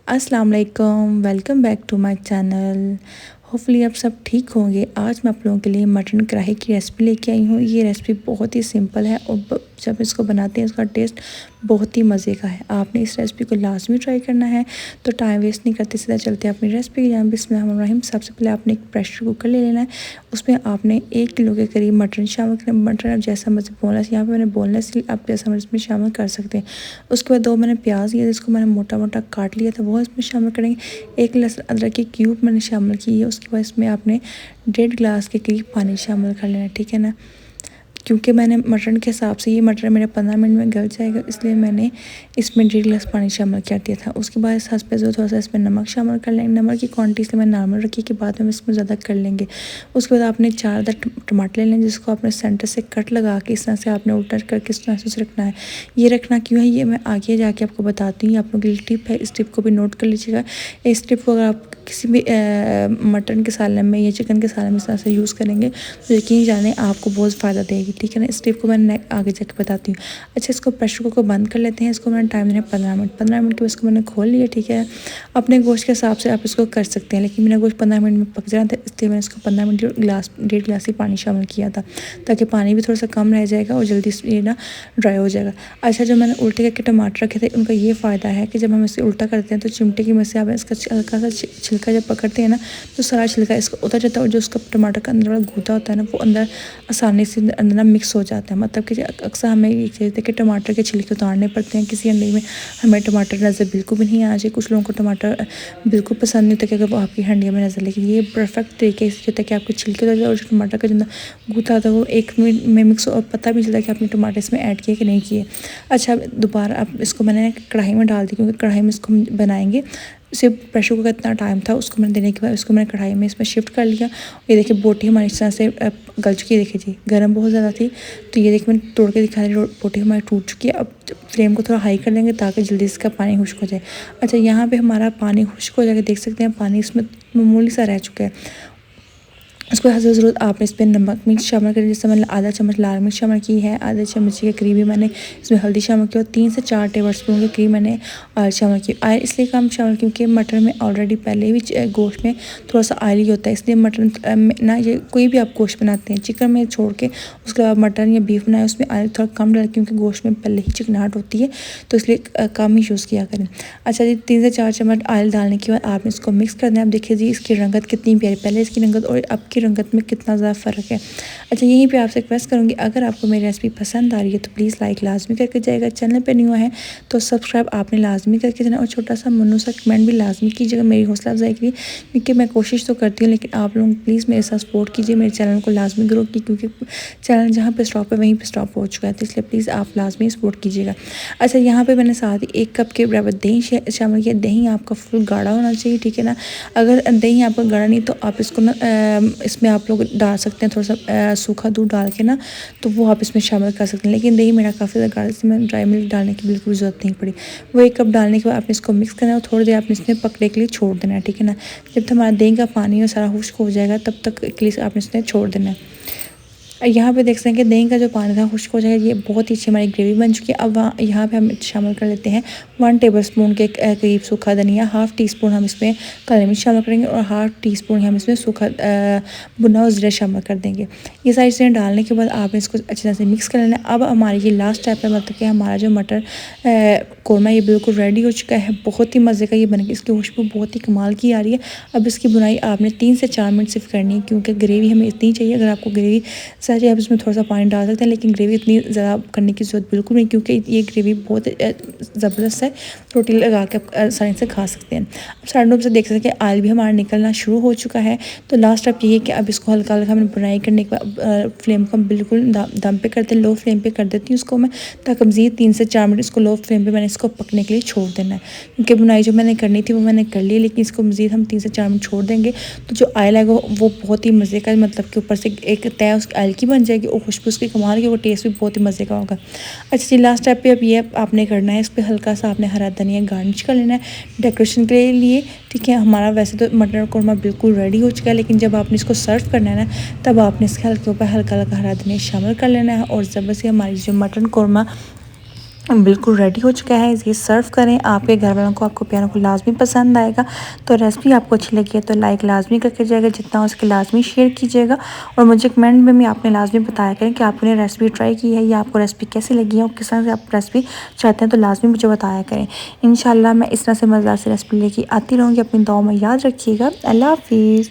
अस्सलाम वालेकुम, welcome back to my channel. Hopefully आप सब ठीक होंगे। आज मैं आप लोगों के लिए मटन कढ़ाई की रेसिपी लेके आई हूँ। ये रेसिपी बहुत ही सिंपल है और जब इसको बनाते हैं इसका टेस्ट बहुत ही मज़े का है। आपने इस रेसिपी को लाजमी ट्राई करना है। तो टाइम वेस्ट नहीं करते, सीधा चलते हैं अपनी रेसिपी की जान। बिस्मिल्लाहिर्रहमानिर्रहीम। सबसे पहले आपने एक प्रेशर कुकर ले लेना है। उसमें आपने 1 किलो के करीब मटन शामिल करना। मटन आप जैसा मर्जी बोनलेस, यहाँ पे मैंने बोनलेस आप जैसा मर्जी इसमें शामिल कर सकते हैं। उसके बाद 2 मैंने प्याज लिया, जिसको मैंने मोटा मोटा काट लिया था, वो इसमें शामिल करेंगे। 1 लहसुन अदरक की क्यूब मैंने शामिल की है। उसके बाद इसमें आपने 1.5 गिलास के करीब पानी शामिल कर लेना है, ठीक है ना। क्योंकि मैंने मटन के हिसाब से, ये मटन मेरा 15 मिनट में गल जाएगा, इसलिए मैंने इसमें 1.5 गिलास पानी शामिल कर दिया था। उसके बाद इस पे जो थोड़ा सा इसमें नमक शामिल कर लेंगे। नमक की क्वांटिटी से मैंने नॉर्मल रखी कि बाद में इसमें ज़्यादा कर लेंगे। उसके बाद आपने 4 टमाटर ले लें, जिसको आपने सेंटर से कट लगा के इस तरह से आपने उल्टा करके इस तरह से उसे रखना है। ये रखना क्यों है ये मैं आगे जाके आपको बताती हूँ। आप लोगों के लिए टिप है, इस टिप को भी नोट कर लीजिएगा। इस टिप को अगर आप किसी भी मटन के सालन में या चिकन के सालन में इस तरह से यूज़ करेंगे तो यकीन जाने आपको बहुत फ़ायदा देगी, ठीक है ना। इस टिप को मैं आगे जाके बताती हूँ। अच्छा, इसको प्रेशर कुकर को बंद कर लेते हैं। इसको मैंने टाइम दिया 15 मिनट। 15 मिनट के बाद इसको मैंने खोल लिया, ठीक है। अपने गोश्त के हिसाब से आप इसको कर सकते हैं, लेकिन मेरा गोश्त 15 मिनट में पक जाना था, इसलिए मैंने इसको 15 मिनट 1.5 गिलास ही पानी शामिल किया था, ताकि पानी भी थोड़ा सा कम रह जाएगा और जल्दी ये ना ड्राई हो जाएगा। अच्छा, जो मैंने उल्टे करके टमाटर रखे थे, उनका ये फ़ायदा है कि जब हम इसे उल्टा करते हैं तो चिमटे की मदद से आप इसका हल्का सा छिलका जब पकड़ते हैं ना, तो सारा छिलका इसका उतर जाता है और जो उसका टमाटर का अंदर वाला गूदा होता है ना, वो अंदर आसानी से अंदर ना मिक्स हो जाता है। मतलब कि अक्सर हमें ये चीज़ है कि टमाटर के छिलके उतारने पड़ते हैं किसी अंडे में, हमें टमाटर नज़र बिल्कुल भी नहीं आ जाए। कुछ लोगों को टमाटर बिल्कुल पसंद नहीं होता कि अगर वो आपकी हंडिया में नज़र, लेकिन ये परफेक्ट तरीके से होता है कि आपके छिलके उतर जाए और जो टमाटर का जो गूदा होता है वो 1 मिनट में मिक्स और पता भी चलता है कि आपने टमाटर इसमें ऐड किए कि नहीं किए। अच्छा, दोबारा अब इसको मैंने कढ़ाई में डाल दी, क्योंकि कढ़ाई में इसको हम बनाएंगे। सिर्फ प्रेशर कुकर का इतना टाइम था, उसको मैंने देने के बाद उसको मैंने कढ़ाई में इसमें शिफ्ट कर लिया। ये देखिए बोटी हमारी इस तरह से गल चुकी है। देखिए जी, गर्म बहुत ज़्यादा थी, तो ये देखिए मैंने तोड़ के दिखा रही, बोटी हमारी टूट चुकी है। अब फ्लेम को थोड़ा हाई कर लेंगे ताकि जल्दी इसका पानी खुश्क हो जाए। अच्छा, यहाँ पे हमारा पानी खुश्क हो जाएगा, देख सकते हैं पानी इसमें मामूली सा रह चुका है। उसको हसब ज़रूरत आपने इस पर नमक मिर्च शामिल करें। जैसे मैंने आधा चम्मच लाल मिर्च शामिल की है, आधा चम्मच के करीब ही मैंने इसमें हल्दी शामिल की और 3 से 4 टेबल स्पून के करीब मैंने ऑयल शामिल की। ऑयल इसलिए कम शामिल क्योंकि मटन में ऑलरेडी पहले भी गोश्त में थोड़ा सा ऑयली होता है, इसलिए मटन ना, ये कोई भी आप गोश्त बनाते हैं चिकन में छोड़ के, उसके बाद मटन या बीफ बनाए उसमें ऑयल थोड़ा कम डालें, क्योंकि गोश्त में पहले ही चिकनाहट होती है, तो इसलिए कम ही यूज़ किया करें। अच्छा जी, 3 से 4 चम्मच ऑयल डालने के बाद आपने इसको मिक्स करना है। आप देखिए जी, इसकी रंगत कितनी प्यारी, पहले इसकी रंगत और अब की रंगत में कितना ज़्यादा फ़र्क है। अच्छा, यहीं पे आपसे रिक्वेस्ट करूँगी, अगर आपको मेरी रेसिपी पसंद आ रही है तो प्लीज़ लाइक लाजमी करके जाएगा। चैनल पे न्यू है तो सब्सक्राइब आपने लाजमी करके जाना और छोटा सा मन्नू सा कमेंट भी लाजमी कीजिएगा, मेरी हौसला अफजाई के लिए, क्योंकि मैं कोशिश तो करती हूँ, लेकिन आप लोग प्लीज़ मेरे साथ सपोर्ट कीजिए, मेरे चैनल को लाजमी ग्रो की, क्योंकि चैनल जहाँ पे स्टॉप है वहीं पे स्टॉप हो चुका है, तो इसलिए प्लीज़ आप लाजमी सपोर्ट कीजिएगा। अच्छा, यहाँ पे मैंने साथ ही 1 कप के बराबर दही शामिल किया। दही आपका फुल गाढ़ा होना चाहिए, ठीक है ना। अगर दही आपका गाढ़ा नहीं तो आप इसको ना इसमें आप लोग डाल सकते हैं थोड़ा सा सूखा दूध डाल के ना, तो वो आप इसमें शामिल कर सकते हैं। लेकिन दही मेरा काफ़ी ज़्यादा गाढ़ा, इसमें ड्राई मिल्क डालने की बिल्कुल ज़रूरत नहीं पड़ी। वो 1 कप डालने के बाद आपने इसको मिक्स करना है और थोड़ी देर आपने इसमें पकने के लिए छोड़ देना है, ठीक है ना। जब तक हमारा दही का पानी और सारा खुश्क हो जाएगा तब तक के लिए आपने इसमें छोड़ देना है। यहाँ पे देख सकते हैं कि दही का जो पानी था खुश्क हो जाएगा। ये बहुत ही अच्छी हमारी ग्रेवी बन चुकी है। अब यहाँ पे हम शामिल कर लेते हैं 1 टेबल स्पून के करीब सूखा धनिया। 1/2 टी स्पून हम इसमें काली मिर्च शामिल करेंगे और 1/2 टी स्पून हम इसमें सूखा भुना हुआ ज़ीरा शामिल कर देंगे। ये सारी चीज़ें डालने के बाद आपने इसको अच्छी तरह से मिक्स कर लेना है। अब हमारी ये लास्ट स्टेप है, मतलब कि हमारा जो मटर कौरमा ये बिल्कुल रेडी हो चुका है। बहुत ही मज़े का ये बन गया, इसकी खुशबू बहुत ही कमाल की आ रही है। अब इसकी बुनाई आपने 3 से 4 मिनट सिर्फ करनी है, क्योंकि ग्रेवी हमें इतनी चाहिए। अगर आपको ग्रेवी चाहिए आप इसमें थोड़ा सा पानी डाल सकते हैं, लेकिन ग्रेवी इतनी ज़्यादा करने की ज़रूरत बिल्कुल नहीं, क्योंकि ये ग्रेवी बहुत ज़बरदस्त है। रोटी लगा के आप आसानी से खा सकते हैं। अब साइडों से देख सकते हैं कि ऑयल भी हमारा निकलना शुरू हो चुका है। तो लास्ट स्टेप ये है कि अब इसको हल्का हल्का हमें बुनाई करने के बाद फ्लेम को हम बिल्कुल दम पे करते हैं, लो फ्लेम पे कर देती हूँ उसको मैं, ताकि मज़ीद 3 से 4 मिनट इसको लो फ्लेम पे मैंने इसको पकने के लिए छोड़ देना है। क्योंकि बुनाई जो मैंने करनी थी वो मैंने कर ली, लेकिन इसको मज़ीद हम 3 से 4 मिनट छोड़ देंगे तो जो ऑयल है वो बहुत ही मज़े का, मतलब कि ऊपर से एक तय उस ऑयल की बन जाएगी और खुशबू उसकी कमाल की, वो टेस्ट भी बहुत ही मज़े का होगा। अच्छा जी, लास्ट स्टेप पे अब ये आपने करना है, इस पर हल्का सा आपने हरा धनिया गार्निश कर लेना है डेकोरेशन के लिए, ठीक है। हमारा वैसे तो मटर कौरमा बिल्कुल रेडी हो चुका है, लेकिन जब आपने इसको सर्व करना है ना, तब आपने इसके हल्के ऊपर हल्का हल्का हरा धनिया शामिल कर लेना है और ज़बरदस्त हमारी जो मटन कौरमा बिल्कुल रेडी हो चुका है। ये सर्व करें, आपके घर वालों को, आपको प्यारों को लाजमी पसंद आएगा। तो रेसिपी आपको अच्छी लगी है तो लाइक लाजमी करके जाएगा, जितना हो सके लाजमी शेयर कीजिएगा और मुझे कमेंट में भी आपने लाजमी बताया करें कि आपने रेसिपी ट्राई की है या आपको रेसिपी कैसी लगी है और किस तरह से आप रेसिपी चाहते हैं, तो लाजमी मुझे बताया करें। इंशाल्लाह मैं इस तरह से मज़ेदार से रेसिपी लेके आती रहूँगी। अपनी दुआओं में याद रखिएगा। अल्लाह हाफिज़।